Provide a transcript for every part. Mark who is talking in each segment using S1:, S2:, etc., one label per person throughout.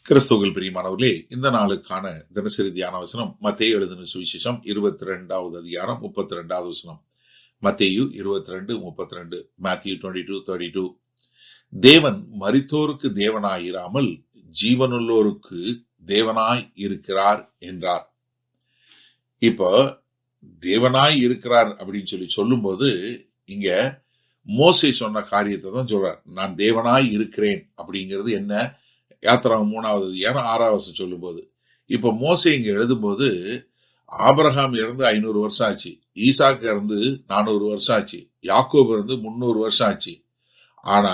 S1: கிறிஸ்துவில் பிரியமானவர்களே, இந்த நாளுக்கான தினசரி தியான வசனம் மத்தேயு எழுதின சுவிசேஷம் 22வது அதிகாரம் 32வது வசனம். மத்தேயு 22:32. Matthew 22:32. தேவன் மரித்தோருக்கு தேவனாயிராமல் ஜீவனுள்ளோருக்கு தேவனாய் இருக்கிறார் என்றார். இப்போ தேவனாய் இருக்கிறார் அப்படின்னு சொல்லும்போது இங்க மோசே சொன்ன காரியத்தை தான் சொல்றார். நான் தேவனாய் இருக்கிறேன் அப்படிங்கிறது என்ன? யாத்திராகமம் 3வது அதிகாரம் 6வது சொல்லும் போது, இப்ப மோசே இங்க எழுதும்போது ஆபிரகாம் இறந்து 500 வருஷம் ஆச்சு, ஈசாக்கு இறந்து 400 வருஷம் ஆச்சு, யாக்கோபு இறந்து 300 வருஷம் ஆச்சு. ஆனா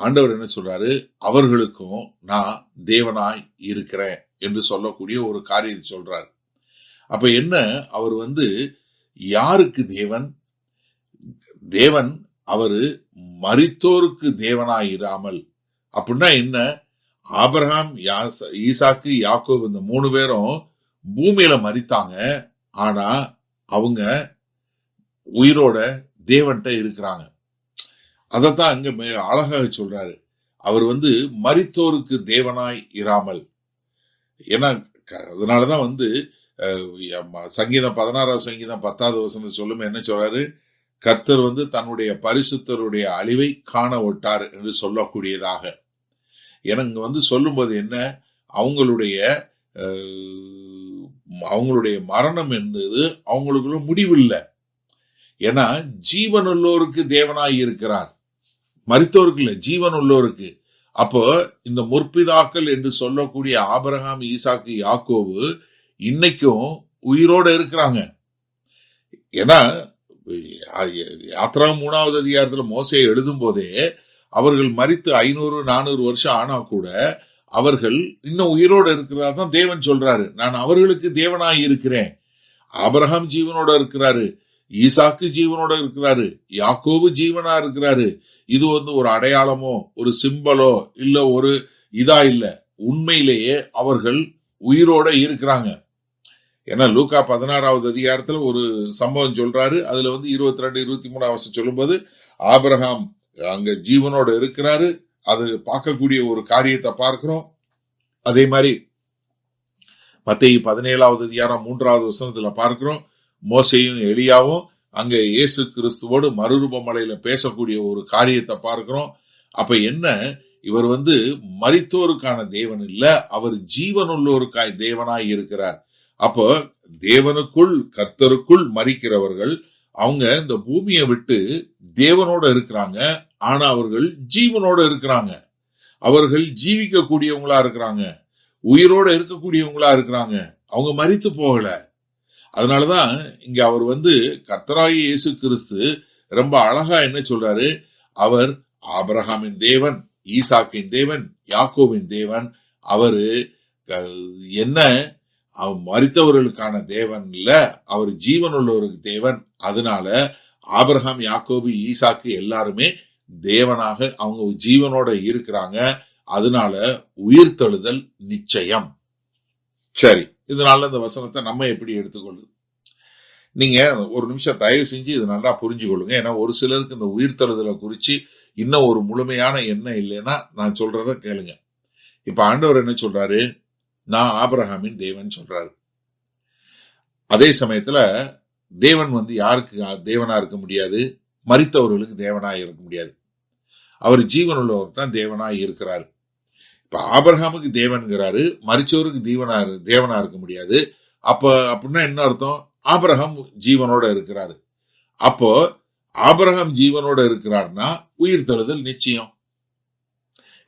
S1: ஆண்டவர் என்ன சொல்றாரு? அவர்களுக்கும் நான் தேவனாய் இருக்கிறேன் என்று சொல்லக்கூடிய ஒரு காரியத்தை சொல்றாரு. அப்ப என்ன, அவர் யாருக்கு தேவன்? தேவன் அவரு மரித்தோருக்கு தேவனாயிராமல். அப்படின்னா என்ன? ஆபிரகாம், ஈசாக்கு, யாக்கோபு இந்த 3 பேரும் பூமியில மரித்தாங்க. ஆனா அவங்க உயிரோட தேவன்கிட்ட இருக்கிறாங்க. அதத்தான் அங்க அழகாக சொல்றாரு. அவர் மரித்தோருக்கு தேவனாய் இராமல். ஏன்னா அதனாலதான் சங்கீதம் 16வது சங்கீதம் 10வது வசனம் சொல்லும் என்ன சொல்றாரு? கர்த்தர் தன்னுடைய பரிசுத்தருடைய அழிவை காண விட்டார் என்று சொல்லக்கூடியதாக. எனக்கு சொல்லும்போது என்ன, அவங்களுடைய மரணம் என்பது அவங்களுக்குள்ள முடிவில்லை. ஏன்னா ஜீவனுள்ளோருக்கு தேவனாய் இருக்கிறார், மரித்தோருக்கு இல்ல, ஜீவனுள்ளோருக்கு. அப்போ இந்த முற்பிதாக்கள் என்று சொல்லக்கூடிய ஆபிரகாம், ஈசாக்கு, யாக்கோபு இன்னைக்கும் உயிரோட இருக்கிறாங்க. ஏன்னா யாத்திராகமம் 3வது அதிகாரத்துல மோசே எழுதும் போதே அவர்கள் மரித்து 500-400 வருஷம் ஆனா கூட அவர்கள் இன்னும் உயிரோட இருக்கிறதா தான் தேவன் சொல்றாரு. நான் அவர்களுக்கு தேவனாய் இருக்கிறேன். ஆபிரகாம் ஜீவனோட இருக்கிறாரு, ஈசாக்கு ஜீவனோட இருக்கிறாரு, யாக்கோபு ஜீவனா இருக்கிறாரு. இது ஒரு அடையாளமோ ஒரு சிம்பலோ இல்ல ஒரு இதா இல்ல, உண்மையிலேயே அவர்கள் உயிரோட இருக்கிறாங்க. ஏன்னா லூக்கா 16வது அதிகாரத்துல ஒரு சம்பவம் சொல்றாரு. அதுல 22-23 சொல்லும்போது ஆபிரகாம் அங்க ஜீவனோட இருக்கிறாரு, அது பார்க்கக்கூடிய ஒரு காரியத்தை பார்க்கிறோம். அதே மாதிரி மத்தேயு 17வது அதிகாரம் 3வது வசனத்துல பார்க்கிறோம், மோசேயும் எலியாவும் அங்க இயேசு கிறிஸ்துவோடு மறுரூப மலையில பேசக்கூடிய ஒரு காரியத்தை பார்க்கிறோம். அப்ப என்ன, இவர் மரித்தோருக்கான தேவன் இல்ல, அவர் ஜீவனுள்ளோருக்காய் தேவனாய் இருக்கிறார். அப்போ தேவனுக்குள், கர்த்தருக்குள் மரிக்கிறவர்கள் அவங்க இந்த பூமியை விட்டு தேவனோட இருக்கிறாங்க. ஆனா அவர்கள் ஜீவனோட இருக்கிறாங்க, அவர்கள் ஜீவிக்க கூடியவங்களா இருக்கிறாங்க, உயிரோட இருக்கக்கூடியவங்களா இருக்கிறாங்க, அவங்க மரித்து போகல. அதனாலதான் இங்க அவர் கர்த்தராகிய இயேசு கிறிஸ்து ரொம்ப அழகா என்ன சொல்றாரு? அவர் ஆபிரகாமின் தேவன், ஈசாக்கின் தேவன், யாக்கோபின் தேவன். அவரு என்ன, அவர் மரித்தவர்களுக்கான தேவன் இல்ல, அவர் ஜீவனுள்ளவருக்கு தேவன். அதனால ஆபிரகாம், யாக்கோபு, ஈசாக்கு எல்லாருமே தேவனாக அவங்க ஜீவனோட இருக்கிறாங்க. அதனால உயிர்த்தெழுதல் நிச்சயம். சரி, இதனால இந்த வசனத்தை நம்ம எப்படி எடுத்துக்கொள்ளுது? நீங்க ஒரு நிமிஷம் தயவு செஞ்சு இது நல்லா புரிஞ்சு கொள்ளுங்க. ஏன்னா ஒரு சிலருக்கு இந்த உயிர்த்தெழுதலை குறிச்சு இன்னும் ஒரு முழுமையான எண்ணம் இல்லைன்னா நான் சொல்றத கேளுங்க. இப்ப ஆண்டவர் என்ன சொல்றாரு? நான் ஆபிரகாமின் தேவன் சொல்றாரு. அதே சமயத்துல தேவன் யாருக்கு தேவனா இருக்க முடியாது? மரித்தவர்களுக்கு தேவனாய் இருக்க முடியாது. அவர் ஜீவனுள்ளவர் தான் தேவனாய் இருக்கிறாரு. இப்ப ஆபிரகாமுக்கு தேவன்கிறாரு, மரிச்சவருக்கு தேவனா இருக்க முடியாது. அப்படின்னா என்ன அர்த்தம்? ஆபிரகாம் ஜீவனோட இருக்கிறாரு. அப்போ ஆபிரகாம் ஜீவனோட இருக்கிறார்னா உயிர்த்தெழுதல் நிச்சயம்.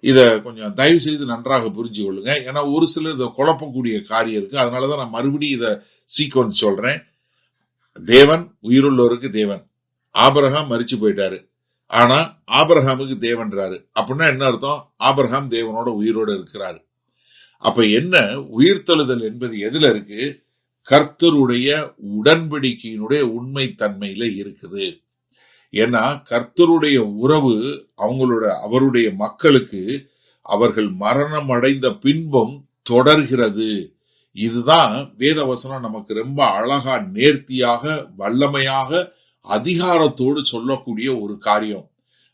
S1: இத கொஞ்சம் தயவு செய்து நன்றாக புரிஞ்சு கொள்ளுங்க. ஏன்னா ஒரு சிலர் இதை குழப்பக்கூடிய காரியம் இருக்கு. அதனாலதான் நான் மறுபடியும் இத சீக்வன்ஸ் சொல்றேன். தேவன் உயிருள்ளோருக்கு தேவன், ஆபிரகாம் மரிச்சு போயிட்டாரு, ஆனா ஆபிரகாமுக்கு தேவன்றாரு. அப்படின்னா என்ன அர்த்தம்? ஆபிரகாம் தேவனோட உயிரோட இருக்கிறாரு. அப்ப என்ன, உயிர்த்தெழுதல் என்பது எதுல இருக்கு? கர்த்தருடைய உடன்படிக்கையினுடைய உண்மை தன்மையில இருக்குது. ஏன்னா கர்த்தருடைய உறவு அவருடைய மக்களுக்கு அவர்கள் மரணம் அடைந்த பின்பும் தொடர்கிறது. இதுதான் வேதவசனம் நமக்கு ரொம்ப அழகா, நேர்த்தியாக, வல்லமையாக, அதிகாரத்தோடு சொல்லக்கூடிய ஒரு காரியம்.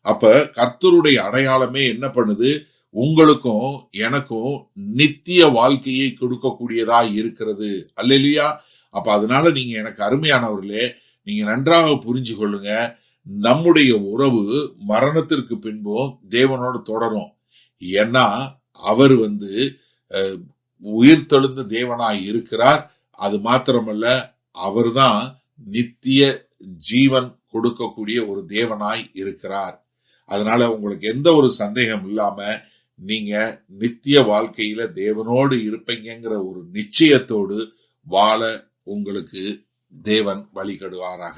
S1: அப்ப கர்த்தருடைய அடையாளமே என்ன பண்ணுது? உங்களுக்கும் எனக்கும் நித்திய வாழ்க்கையை கொடுக்கக்கூடியதாய் இருக்கிறது. அல்லேலூயா. அப்ப அதனால நீங்க எனக்கு அருமையானவர்களே, நீங்க நன்றாக புரிஞ்சு கொள்ளுங்க, நம்முடைய உறவு மரணத்திற்கு பின்பும் தேவனோடு தொடரும். ஏன்னா அவர் உயிர்த்தெழுந்த தேவனாய் இருக்கிறார். அது மாத்திரமல்ல, அவர்தான் நித்திய ஜீவன் கொடுக்கக்கூடிய ஒரு தேவனாய் இருக்கிறார். அதனால உங்களுக்கு எந்த ஒரு சந்தேகம் இல்லாம நீங்க நித்திய வாழ்க்கையில தேவனோடு இருப்பீங்கிற ஒரு நிச்சயத்தோடு வாழ உங்களுக்கு தேவன் வழிகடுவாராக.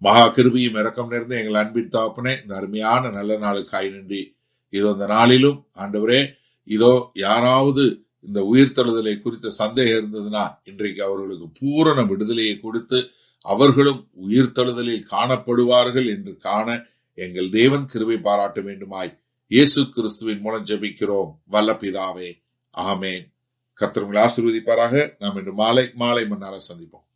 S1: மகா கிருபையும் இரக்கம் நிறைந்த எங்கள் அன்பின் தகப்பனே, இந்த அருமையான நல்ல நாளுக்காய் நன்றி. இதோ இந்த நாளிலும் ஆண்டவரே, இதோ யாராவது இந்த உயிர்த்தெழுதலை குறித்த சந்தேகம் இருந்ததுன்னா இன்றைக்கு அவர்களுக்கு பூரண விடுதலையை கொடுத்து அவர்களும் உயிர்த்தெழுதலில் காணப்படுவார்கள் என்று காண எங்கள் தேவன் கிருபை பாராட்ட வேண்டுமாய் இயேசு கிறிஸ்துவின் மூலம் ஜெபிக்கிறோம் வல்ல பிதாவே, ஆமேன். கர்த்தர் உங்களை ஆசீர்வதிப்பாராக. நாம் இன்று மாலை மன்னால சந்திப்போம்.